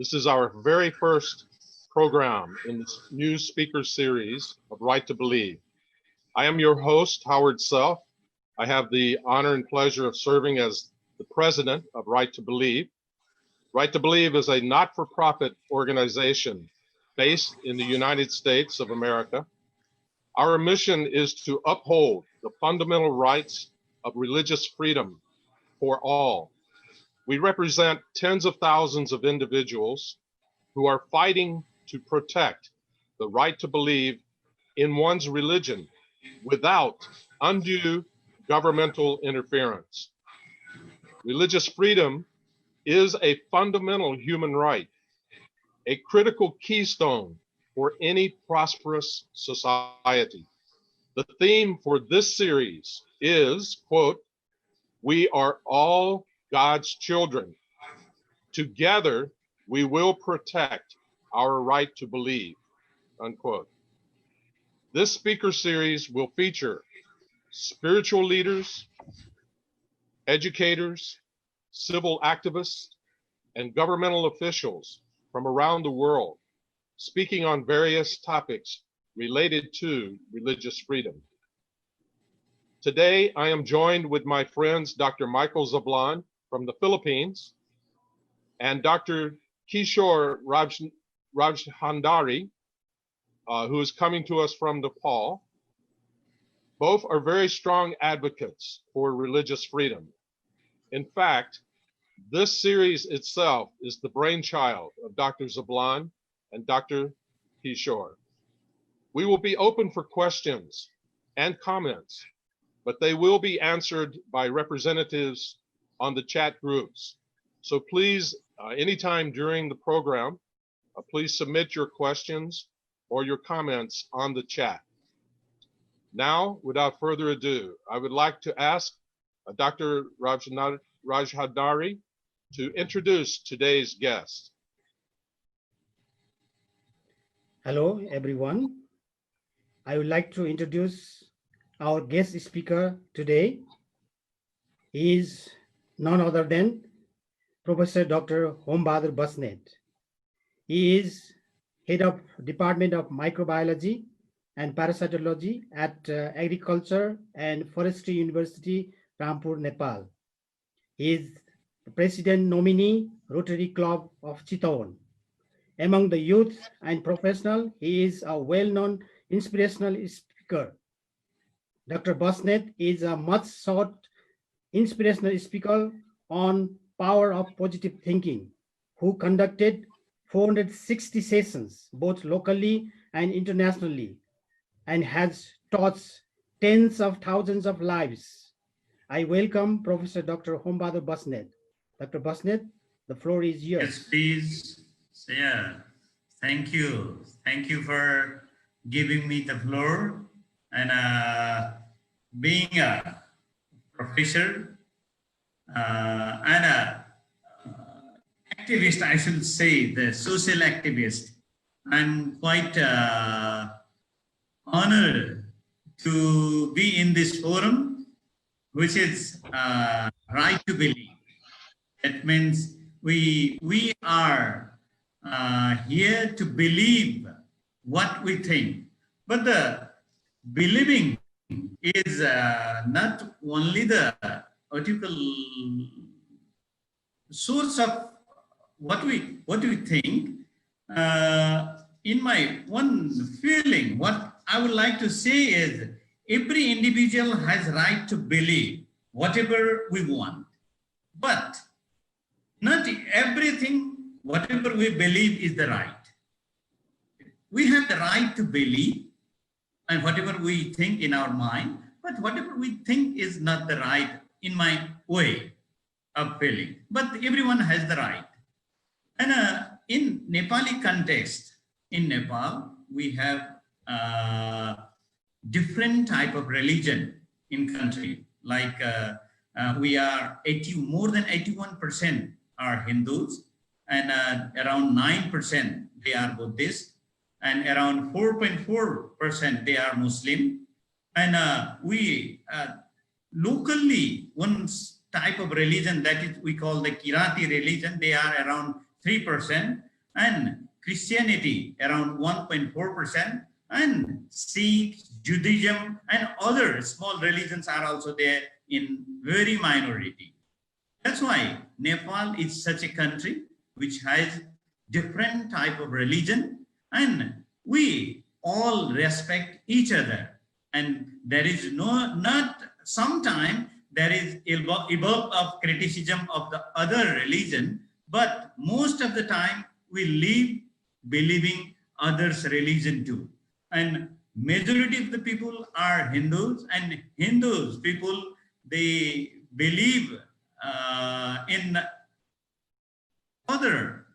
This is our very first program in this new speaker series of Right to Believe. I am your host, Howard Self. I have the honor and pleasure of serving as the president of Right to Believe. Right to Believe is a not-for-profit organization based in the United States of America. Our mission is to uphold the fundamental rights of religious freedom for all. We represent tens of thousands of individuals who are fighting to protect the right to believe in one's religion without undue governmental interference. Religious freedom is a fundamental human right, a critical keystone for any prosperous society. The theme for this series is, quote, "We are all God's children. Together, we will protect our right to believe," unquote. This speaker series will feature spiritual leaders, educators, civil activists, and governmental officials from around the world speaking on various topics related to religious freedom. Today, I am joined with my friends, Dr. Michael Zablan from the Philippines and Dr. Kishore Rajhandari, who is coming to us from Nepal. Both are very strong advocates for religious freedom. In fact, this series itself is the brainchild of Dr. Zablan and Dr. Kishore. We will be open for questions and comments, but they will be answered by representatives on the chat groups. So please, anytime during the program, please submit your questions or your comments on the chat. Now, without further ado, I would like to ask Dr. Rajhandari to introduce today's guest. Hello, everyone. I would like to introduce our guest speaker today. He is none other than Professor Dr. Hombhadur Basnet. He is head of Department of Microbiology and Parasitology at Agriculture and Forestry University, Rampur, Nepal. He is the President nominee, Rotary Club of Chitwan. Among the youth and professional, he is a well-known inspirational speaker. Dr. Basnet is a much sought inspirational speaker on power of positive thinking, who conducted 460 sessions, both locally and internationally, and has touched tens of thousands of lives. I welcome Professor Dr. Hombhadur Basnet. Dr. Basnet, the floor is yours. Yes, please. So, yeah, thank you. Thank you for giving me the floor. And being a professor and a activist, I should say, the social activist, I'm quite honored to be in this forum, which is Right to Believe. That means we are here to believe what we think. But the believing is not only the source of what we think. In my one feeling, what I would like to say is every individual has right to believe whatever we want, but not everything, whatever we believe is the right. We have the right to believe and whatever we think in our mind, but whatever we think is not the right in my way of feeling, but everyone has the right. And in Nepali context, in Nepal, we have different type of religion in country. Like we are more than 81% are Hindus, and around 9% they are Buddhist, and around 4.4% they are Muslim. And we locally, one type of religion that is we call the Kirati religion, they are around 3%. and Christianity around 1.4%, and Sikhs, Judaism, and other small religions are also there in very minority. That's why Nepal is such a country which has different type of religion, and we all respect each other. And there is not sometime there is evolve of criticism of the other religion, but most of the time we live believing others' religion too. And majority of the people are Hindus, and Hindus people, they believe in other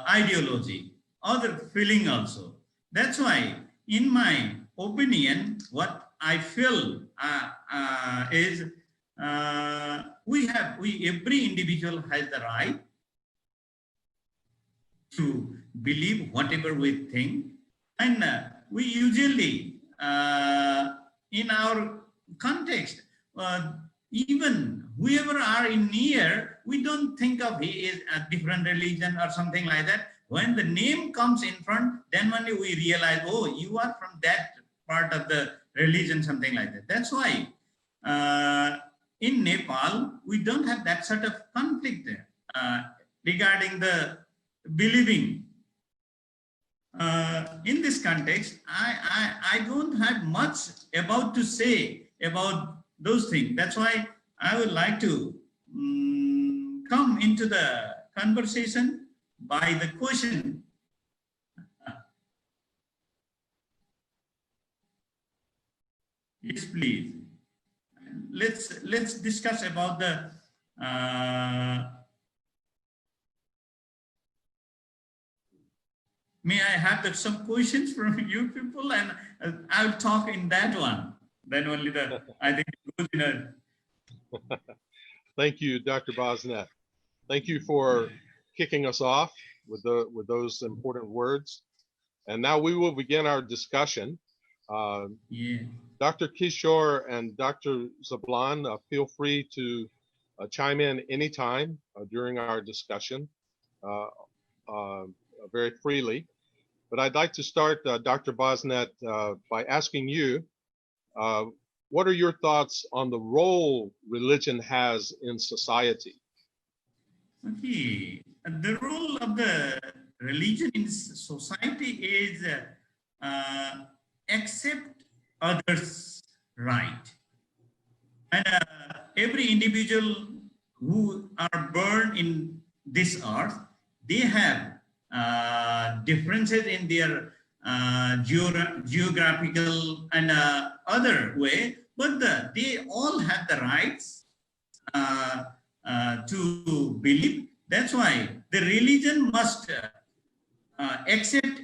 ideology, other feeling also. That's why, in my opinion, what I feel is every individual has the right to believe whatever we think, and we usually in our context, even whoever are in near, we don't think of he is a different religion or something like that. When the name comes in front, then only we realize, oh, you are from that part of the religion, something like that. That's why in Nepal, we don't have that sort of conflict regarding the believing. In this context, I don't have much about to say about those things. That's why I would like to come into the conversation by the question. Yes, please. Let's discuss about the may I have some questions from you people, and I'll talk in that one. Then only I think it goes in a. Thank you, Dr. Bosnet. Thank you for kicking us off with those important words. And now we will begin our discussion. Dr. Kishore and Dr. Zablan, feel free to chime in anytime during our discussion very freely. But I'd like to start, Dr. Bosnet, by asking you, what are your thoughts on the role religion has in society? Okay, the role of the religion in society is accept others' right. And every individual who are born in this earth, they have differences in their geographical and other way, but they all have the rights to believe. That's why the religion must accept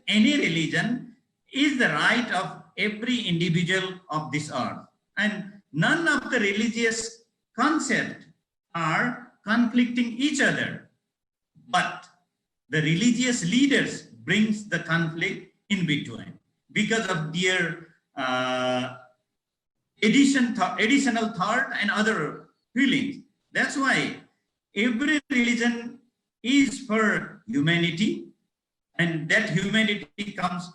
any religion is the right of every individual of this earth. And none of the religious concepts are conflicting each other. But the religious leaders brings the conflict in between because of their additional thought and other feelings. That's why every religion is for humanity, and that humanity comes,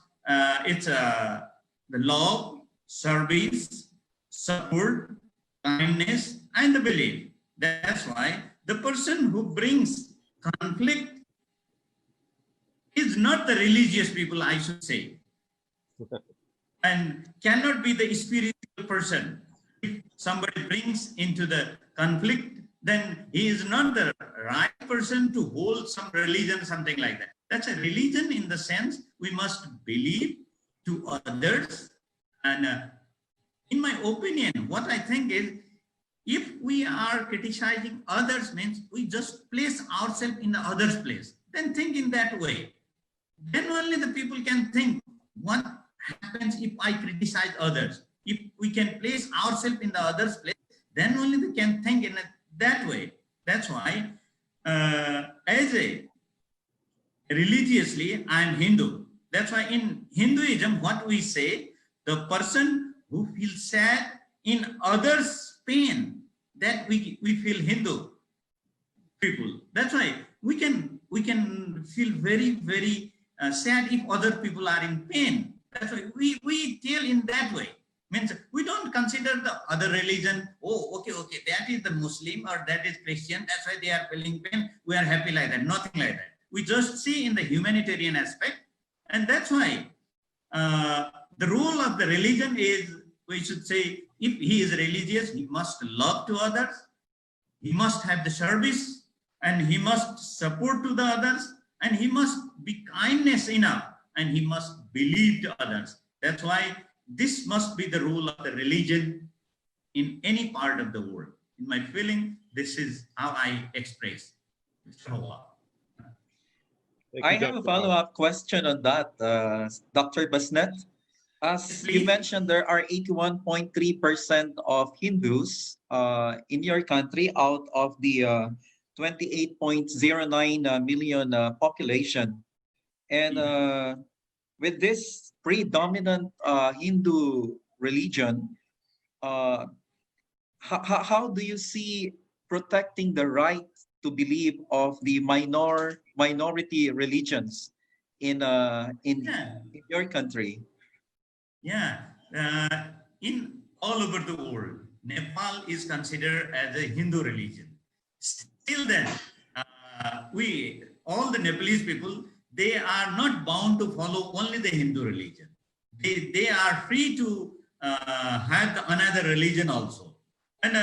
it's the love, service, support, kindness, and the belief. That's why the person who brings conflict is not the religious people, I should say, and cannot be the spiritual person. If somebody brings into the conflict, then he is not the right person to hold some religion, something like that. That's a religion in the sense we must believe to others. And in my opinion, what I think is, if we are criticizing others, means we just place ourselves in the other's place. Then think in that way. Then only the people can think, what happens if I criticize others? If we can place ourselves in the other's place, then only they can think in that way. That's why, as a religiously, I am Hindu. That's why in Hinduism, what we say, the person who feels sad in others' pain, that we feel Hindu people. That's why we can can feel very, very sad if other people are in pain. That's why we tell in that way. Means we don't consider the other religion, oh, okay, that is the Muslim or that is Christian, that's why they are feeling pain, we are happy like that, nothing like that. We just see in the humanitarian aspect, and that's why the role of the religion is, we should say, if he is religious, he must love to others, he must have the service, and he must support to the others, and he must be kindness enough, and he must believe to others. That's why this must be the role of the religion in any part of the world. In my feeling, this is how I express. I have a follow-up question on that, Dr. Basnet. As you mentioned, there are 81.3% of Hindus in your country out of the 28.09 million population. And with this predominant Hindu religion, how do you see protecting the right to believe of the minority religions in your country? Yeah, in all over the world, Nepal is considered as a Hindu religion. Still then, all the Nepalese people, they are not bound to follow only the Hindu religion. They are free to have another religion also. And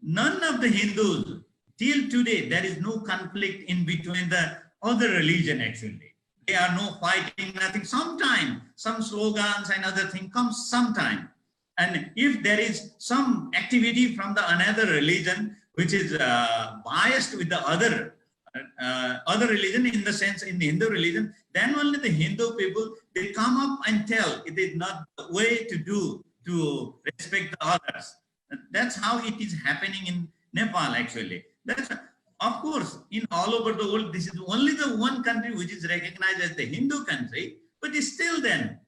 none of the Hindus, till today, there is no conflict in between the other religion actually. There are no fighting, nothing. Sometime, some slogans and other thing comes sometime. And if there is some activity from the another religion, which is biased with the other religion, in the sense in the Hindu religion, then only the Hindu people, they come up and tell it is not the way to do to respect the others. That's how it is happening in Nepal actually. That's, of course, in all over the world, this is only the one country which is recognized as the Hindu country, but still then,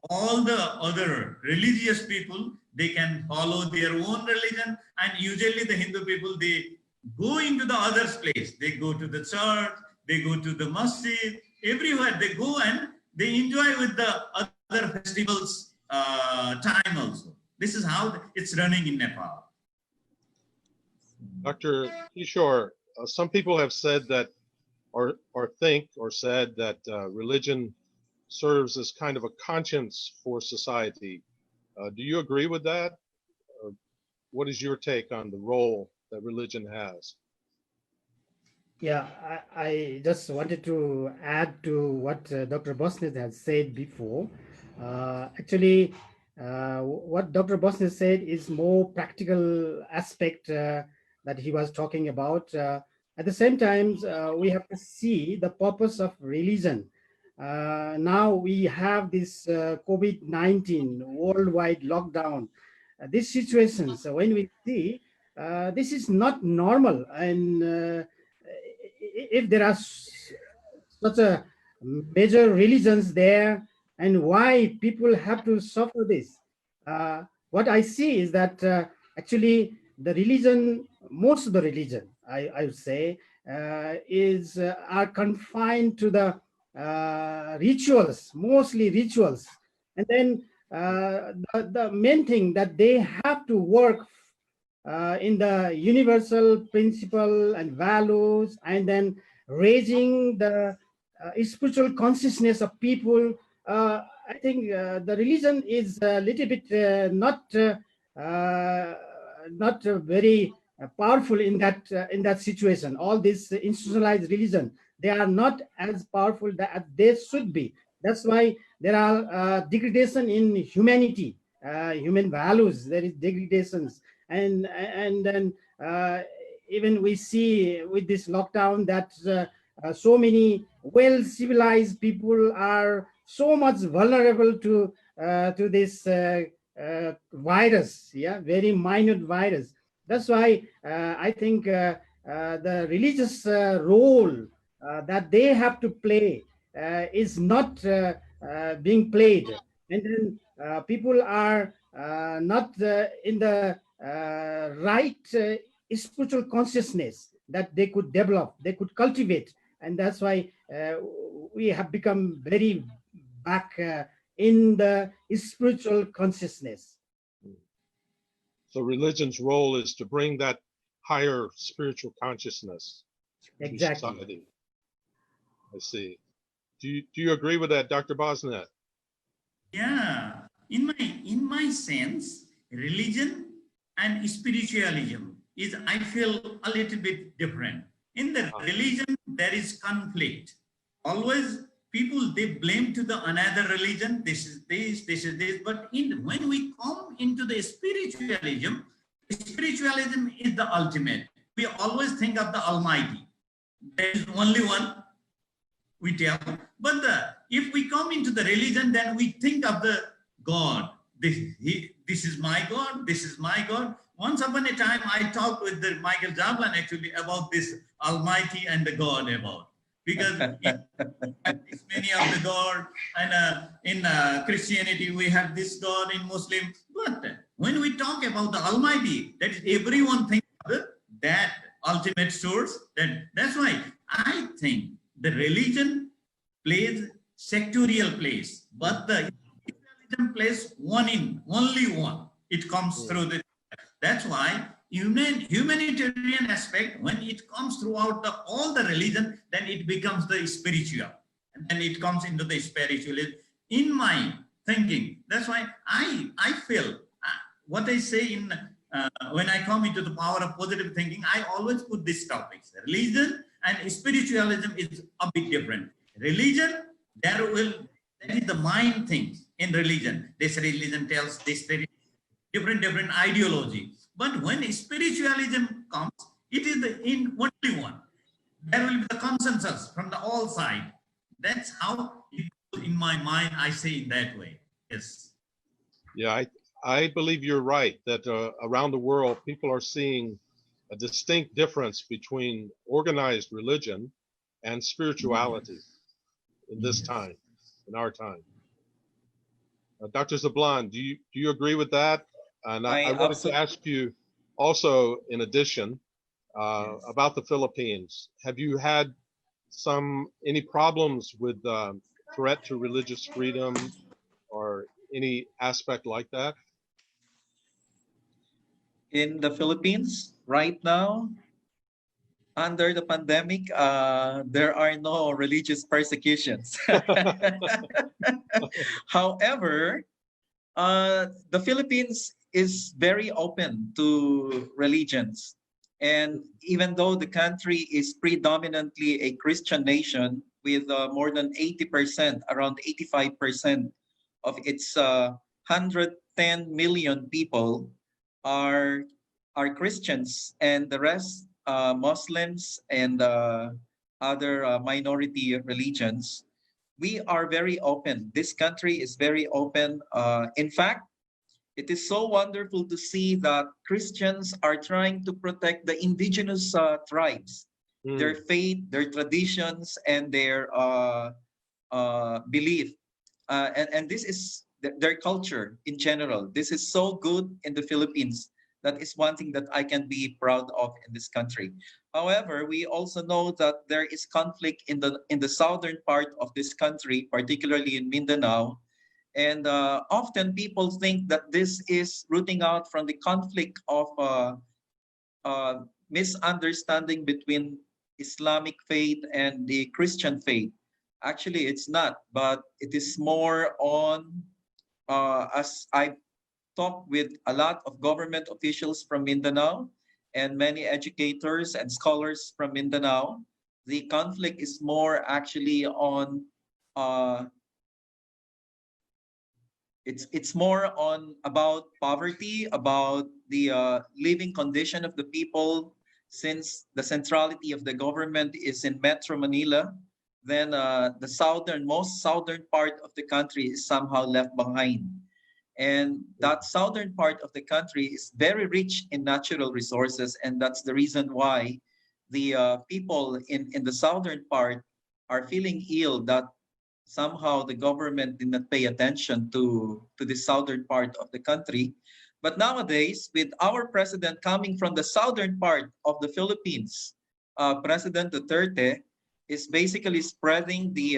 all the other religious people, they can follow their own religion, and usually the Hindu people, they go into the other's place. They go to the church, they go to the masjid, everywhere they go and they enjoy with the other festivals time also. This is how it's running in Nepal. Dr. Kishore, some people have said that, or think or said that religion serves as kind of a conscience for society. Do you agree with that? What is your take on the role that religion has? Yeah, I just wanted to add to what Dr. Bosnet has said before. Actually, what Dr. Bosnet said is more practical aspect that he was talking about. At the same time, we have to see the purpose of religion. Now we have this COVID-19 worldwide lockdown. These situations, when we see, this is not normal. And if there are such a major religions there, and why people have to suffer this, what I see is that actually the religion, most of the religion, I would say, are confined to the rituals, mostly rituals. And then the main thing that they have to work in the universal principle and values, and then raising the spiritual consciousness of people. I think the religion is a little bit not very powerful in that situation. All this institutionalized religion, they are not as powerful as they should be. That's why there are degradation in humanity, human values. There is degradations, and then even we see with this lockdown that so many well-civilized people are so much vulnerable to this virus, very minute virus. That's why I think the religious role that they have to play is not being played. And then people are not in the right spiritual consciousness that they could develop, they could cultivate and that's why we have become very back in the spiritual consciousness. So religion's role is to bring that higher spiritual consciousness to Exactly. society. I see. Do you agree with that, Dr. Bosnet? Yeah, in my sense, religion and spiritualism is, I feel, a little bit different. In the religion, there is conflict. Always people, they blame to the another religion. This is this, this is this. But when we come into the spiritualism is the ultimate. We always think of the Almighty. There is only one, we tell. But if we come into the religion, then we think of the God. This is my God. This is my God. Once upon a time, I talked with the Michael Jablon actually about this Almighty and the God about. Because it's many of the God, and in Christianity we have this God, in Muslim. But when we talk about the Almighty, that is, everyone thinks of that ultimate source. That's why I think the religion plays sectorial place, but the religion plays only one. It comes through the. That's why humanitarian aspect, when it comes throughout all the religion, then it becomes the spiritual, and then it comes into the spiritualism. In my thinking, that's why I feel what I say in when I come into the power of positive thinking, I always put these topics. Religion and spiritualism is a bit different. Religion, that is the mind thing in religion. This religion tells this different ideology. But when spiritualism comes, it is the only one. There will be the consensus from the all side. That's how in my mind I say it that way. Yes. Yeah, I believe you're right that around the world people are seeing a distinct difference between organized religion and spirituality in this time, in our time. Dr. Zablon, do you agree with that? And I wanted to ask you also, in addition, about the Philippines. Have you had any problems with threat to religious freedom or any aspect like that? In the Philippines right now, under the pandemic, there are no religious persecutions. However, the Philippines is very open to religions. And even though the country is predominantly a Christian nation with more than 80%, around 85% of its 110 million people are Christians, and the rest Muslims and other minority religions. We are very open. This country is very open. In fact, it is so wonderful to see that Christians are trying to protect the indigenous tribes, their faith, their traditions, and their belief. And this is their culture in general. This is so good in the Philippines. That is one thing that I can be proud of in this country. However, we also know that there is conflict in the southern part of this country, particularly in Mindanao. And often people think that this is rooting out from the conflict of misunderstanding between Islamic faith and the Christian faith. Actually, it's not, but it is more on, as I talked with a lot of government officials from Mindanao and many educators and scholars from Mindanao, the conflict is more actually on it's more on about poverty, about the living condition of the people. Since the centrality of the government is in Metro Manila, then the most southern part of the country is somehow left behind. And that southern part of the country is very rich in natural resources, and that's the reason why the people in the southern part are feeling ill that somehow the government did not pay attention to the southern part of the country. But nowadays, with our president coming from the southern part of the Philippines, President Duterte, is basically spreading the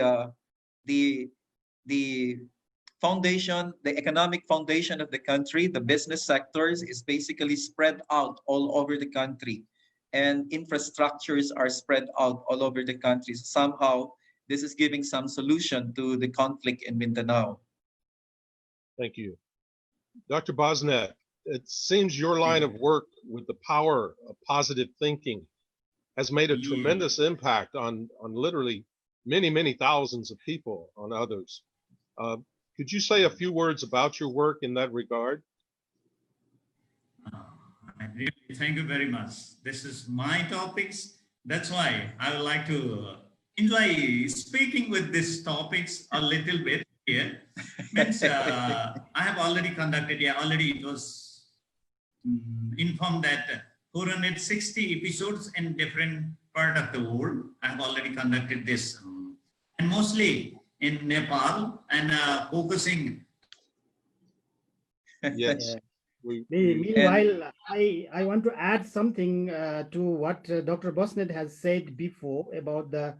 foundation, the economic foundation of the country. The business sectors is basically spread out all over the country, and infrastructures are spread out all over the country. So somehow, this is giving some solution to the conflict in Mindanao. Thank you. Dr. Bosnet, it seems your line of work with the power of positive thinking has made a tremendous impact on literally many, many thousands of people, on others. Could you say a few words about your work in that regard? Thank you very much. This is my topics. That's why I would like to enjoy speaking with these topics a little bit here. Means, I have already conducted, already it was informed that 460 episodes in different part of the world. I have already conducted this, and mostly in Nepal, and focusing. Yes. Meanwhile, I want to add something to what Dr. Bosnet has said before about the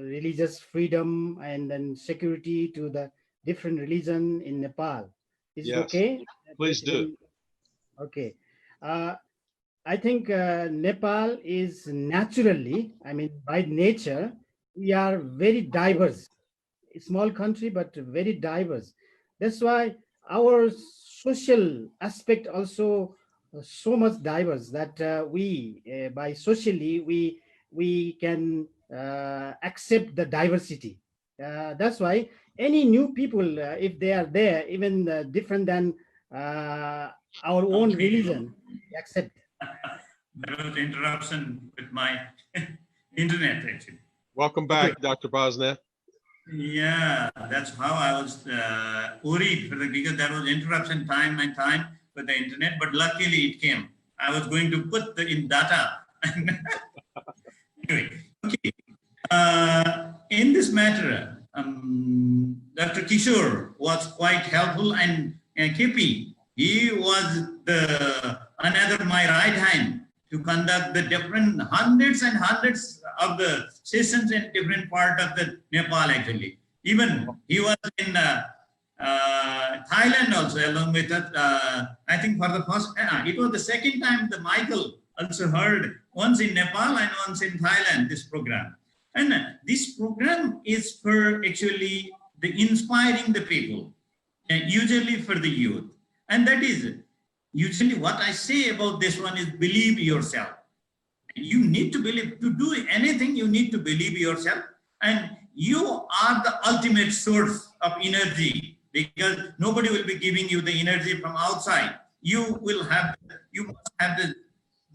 religious freedom and then security to the different religion in Nepal. Is it okay? Please do. Okay. I think Nepal is naturally, I mean, by nature, we are very diverse. A small country, but very diverse. That's why our social aspect also so much diverse that we, by socially, we can accept the diversity. That's why any new people, if they are there, even different than our own religion, accept. There was interruption with my internet, actually. Welcome back, Dr. Bosnet. Yeah, that's how I was worried because there was interruption time for the internet, but luckily it came. I was going to put in data. Anyway, okay. In this matter, Dr. Kishore was quite helpful, and KP, he was another my right hand to conduct the different hundreds and hundreds of the sessions in different part of the Nepal, actually. Even he was in Thailand also along with us. I think for the first, it was the second time the Michael also heard, once in Nepal and once in Thailand, this program. And this program is for actually the inspiring the people, usually for the youth. And that is usually what I say about this one is believe yourself. You need to believe. To do anything, you need to believe yourself. And you are the ultimate source of energy, because nobody will be giving you the energy from outside. You must have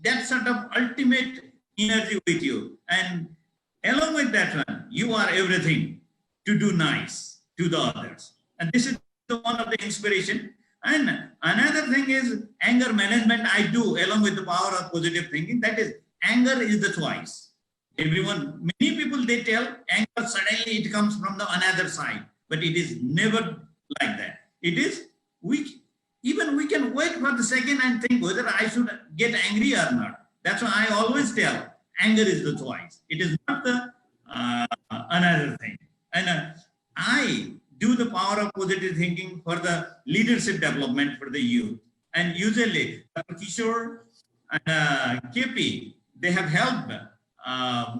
that sort of ultimate energy with you. And along with that one, you are everything to do nice to the others. And this is one of the inspiration. And another thing is anger management I do along with the power of positive thinking. That is, anger is the choice. Everyone, many people, they tell anger suddenly it comes from the another side, but it is never like that. It is, we can wait for the second and think whether I should get angry or not. That's why I always tell anger is the choice. It is not the another thing. And I do the power of positive thinking for the leadership development for the youth. And usually, Dr. Kishore and KP, they have helped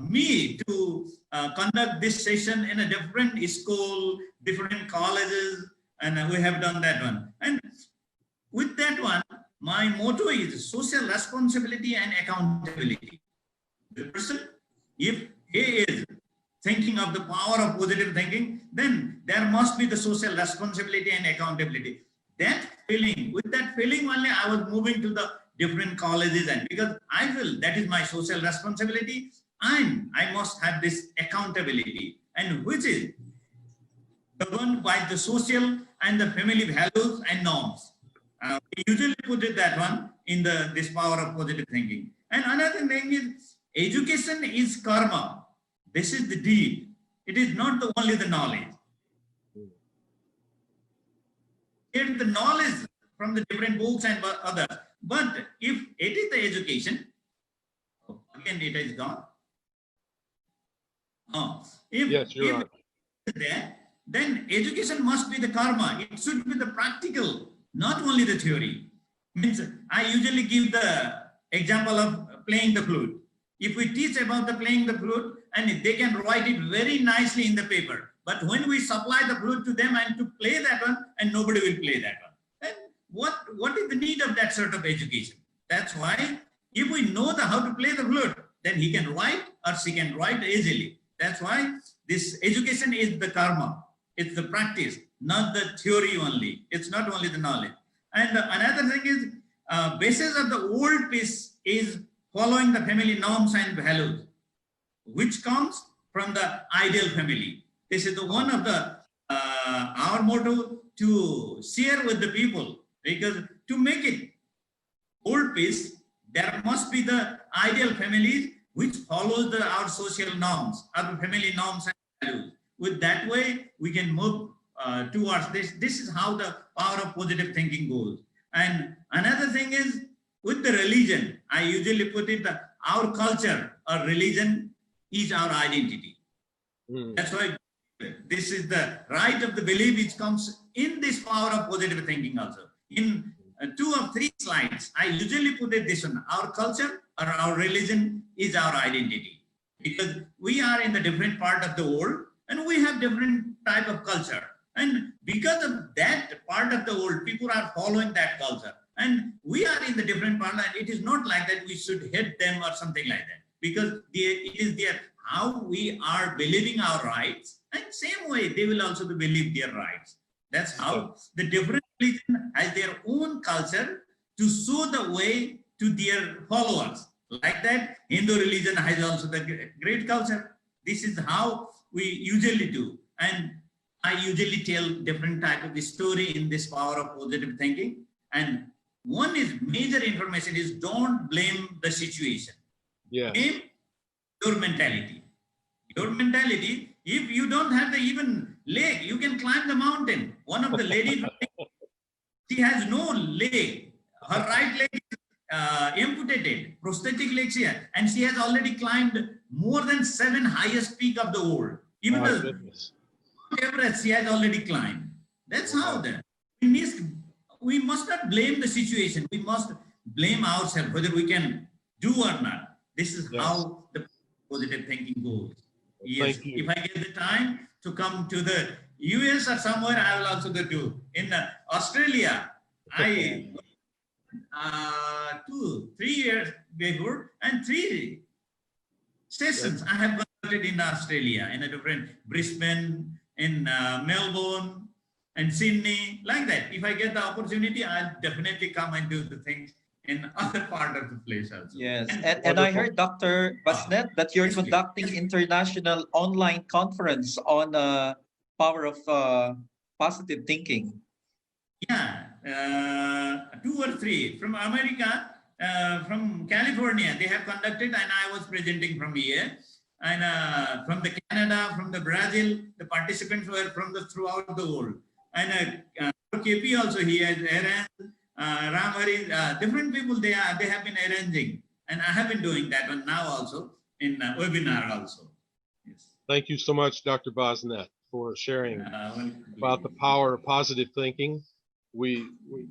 me to conduct this session in a different school, different colleges, and we have done that one. And with that one, my motto is social responsibility and accountability. The person, if he is thinking of the power of positive thinking, then there must be the social responsibility and accountability. That feeling, with that feeling only, I was moving to the different colleges, and because I feel that is my social responsibility, and I must have this accountability, and which is governed by the social and the family values and norms. We usually put it that one in this power of positive thinking. And another thing is, education is karma. This is the deed. It is not only the knowledge. Get the knowledge from the different books and others. But if it is the education, again it is gone. Yes, you're on. There, then education must be the karma. It should be the practical, not only the theory. Means I usually give the example of playing the flute. If we teach about the playing the flute, and they can write it very nicely in the paper, but when we supply the flute to them and to play that one, and nobody will play that one, then what is the need of that sort of education? That's why if we know how to play the flute, then he can write or she can write easily. That's why this education is the karma. It's the practice, not the theory only. It's not only the knowledge. And another thing is, basis of the old piece is following the family norms and values, which comes from the ideal family. This is the one of the our motto to share with the people, because to make it old piece, there must be the ideal families which follows our social norms, our family norms and values. With that way, we can move towards this. This is how the power of positive thinking goes. And another thing is, with the religion, I usually put it that our culture or religion is our identity. That's why this is the right of the belief which comes in this power of positive thinking also. In 2 or 3 slides, I usually put it this one: our culture or our religion is our identity. Because we are in the different part of the world and we have different type of culture. And because of that part of the world, people are following that culture. And we are in the different part, and it is not like that we should hate them or something like that. Because it is their how we are believing our rights, and same way they will also believe their rights. That's how the different religion has their own culture to show the way to their followers. Like that, Hindu religion has also the great culture. This is how we usually do. And I usually tell different type of the story in this power of positive thinking. And one is major information is don't blame the situation. Yeah. Blame your mentality. Your mentality, if you don't have the even leg, you can climb the mountain. One of the ladies, she has no leg. Her right leg is amputated, prosthetic legs here, and she has already climbed more than 7 highest peak of the world. Even the Everest she has already climbed. That's how then. We must not blame the situation. We must blame ourselves whether we can do or not. This is how the positive thinking goes. Yes, if I get the time to come to the US or somewhere, I will also go to. In Australia, I 3 years before, and 3 sessions I have conducted in Australia, in a different Brisbane, in Melbourne, and Sydney, like that. If I get the opportunity, I'll definitely come and do the things in other part of the place also. Yes, and I heard, Dr. Basnet, that you're conducting international online conference on power of positive thinking. Yeah, 2 or 3 from America, from California. They have conducted, and I was presenting from here. And from the Canada, from the Brazil, the participants were from throughout the world. And KP also he has arranged. Ramari, different people they have been arranging, and I have been doing that one now also in webinar also. Yes. Thank you so much, Dr. Bosnet, for sharing about the power of positive thinking.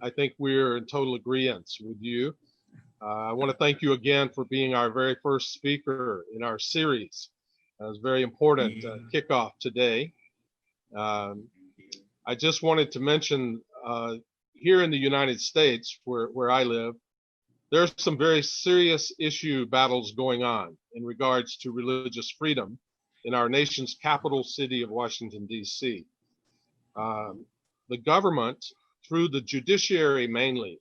I think we're in total agreement with you. I want to thank you again for being our very first speaker in our series. It was very important kickoff today. I just wanted to mention here in the United States, where I live, there's some very serious issue battles going on in regards to religious freedom in our nation's capital city of Washington, D.C. The government, through the judiciary mainly,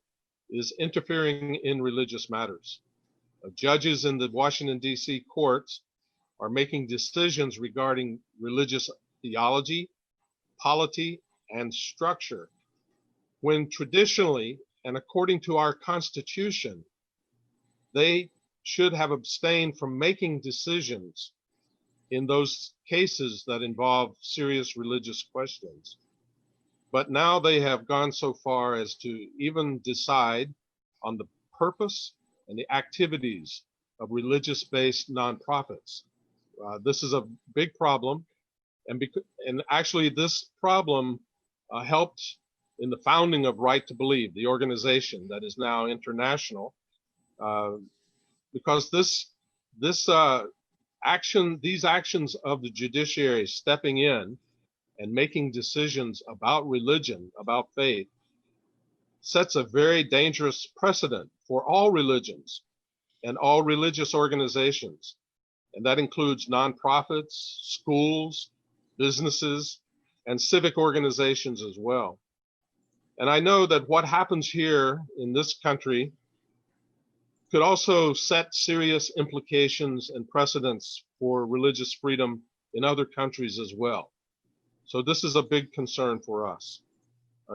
is interfering in religious matters. Judges in the Washington, D.C. courts are making decisions regarding religious theology, polity, and structure, when traditionally and according to our Constitution, they should have abstained from making decisions in those cases that involve serious religious questions. But now they have gone so far as to even decide on the purpose and the activities of religious-based nonprofits. This is a big problem, and actually this problem helped in the founding of Right to Believe, the organization that is now international, because these actions of the judiciary stepping in and making decisions about religion, about faith, sets a very dangerous precedent for all religions and all religious organizations. And that includes nonprofits, schools, businesses, and civic organizations as well. And I know that what happens here in this country could also set serious implications and precedents for religious freedom in other countries as well. So this is a big concern for us.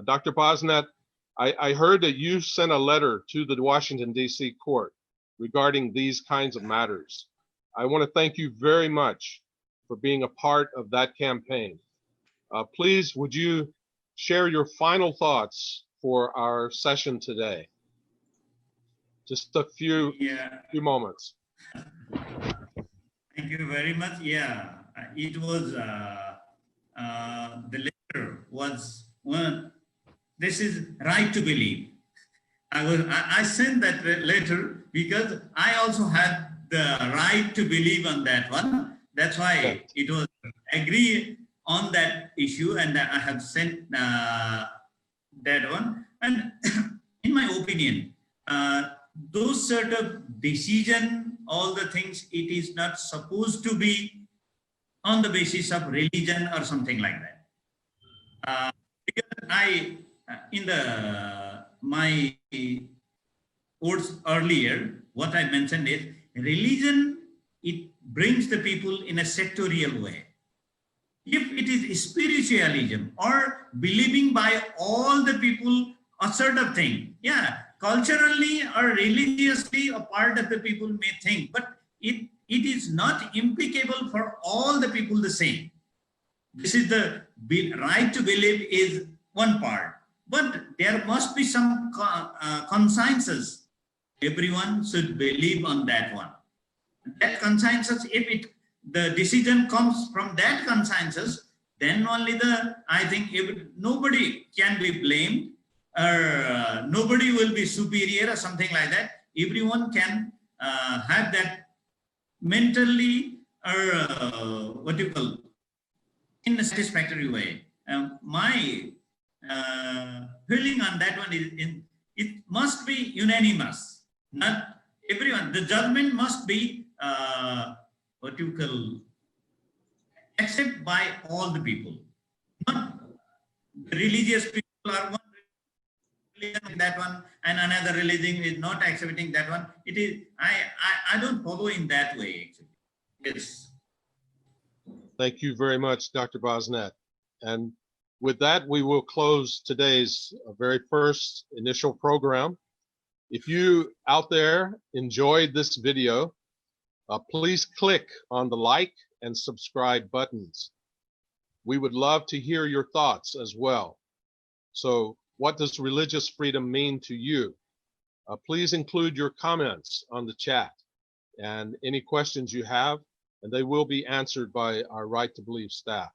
Dr. Bosnet, I heard that you sent a letter to the Washington, D.C. court regarding these kinds of matters. I want to thank you very much for being a part of that campaign. Please, would you share your final thoughts for our session today? Just a few moments. Thank you very much. Yeah, it was, the letter was one, this is right to believe. I sent that letter because I also had the right to believe on that one. That's why it was agreed on that issue, and I have sent that one. And in my opinion, those sort of decision, all the things, it is not supposed to be on the basis of religion or something like that. Because in my words earlier, what I mentioned is religion, it brings the people in a sectorial way. If it is spiritualism or believing by all the people a sort of thing, yeah, culturally or religiously a part of the people may think, but it is not implicable for all the people the same. This is the right to believe is one part, but there must be some consensus. Everyone should believe on that one. That consensus, if the decision comes from that consensus, then only I think nobody can be blamed, or nobody will be superior or something like that. Everyone can have that mentally, or what you call, in a satisfactory way. My feeling on that one is it must be unanimous, not everyone. The judgment must be what you call, accepted by all the people. Not the religious people are one religion, that one, and another religion is not accepting that one. It is, I don't follow in that way, actually. Yes. Thank you very much, Dr. Bosnet. And with that, we will close today's very first initial program. If you out there enjoyed this video, please click on the like and subscribe buttons. We would love to hear your thoughts as well. So what does religious freedom mean to you? Please include your comments on the chat and any questions you have, and they will be answered by our Right to Believe staff.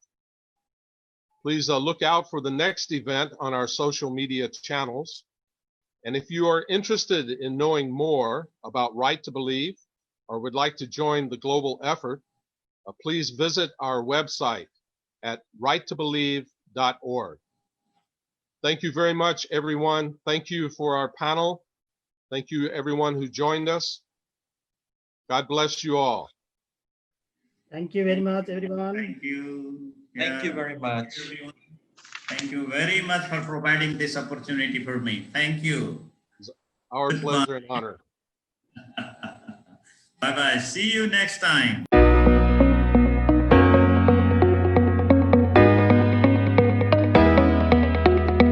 Please look out for the next event on our social media channels. And if you are interested in knowing more about Right to Believe or would like to join the global effort, please visit our website at righttobelieve.org. Thank you very much, everyone. Thank you for our panel. Thank you, everyone who joined us. God bless you all. Thank you very much, everyone. Thank you. Thank you very much. Thank you very much for providing this opportunity for me. Thank you. It's our pleasure and honor. Bye-bye. See you next time.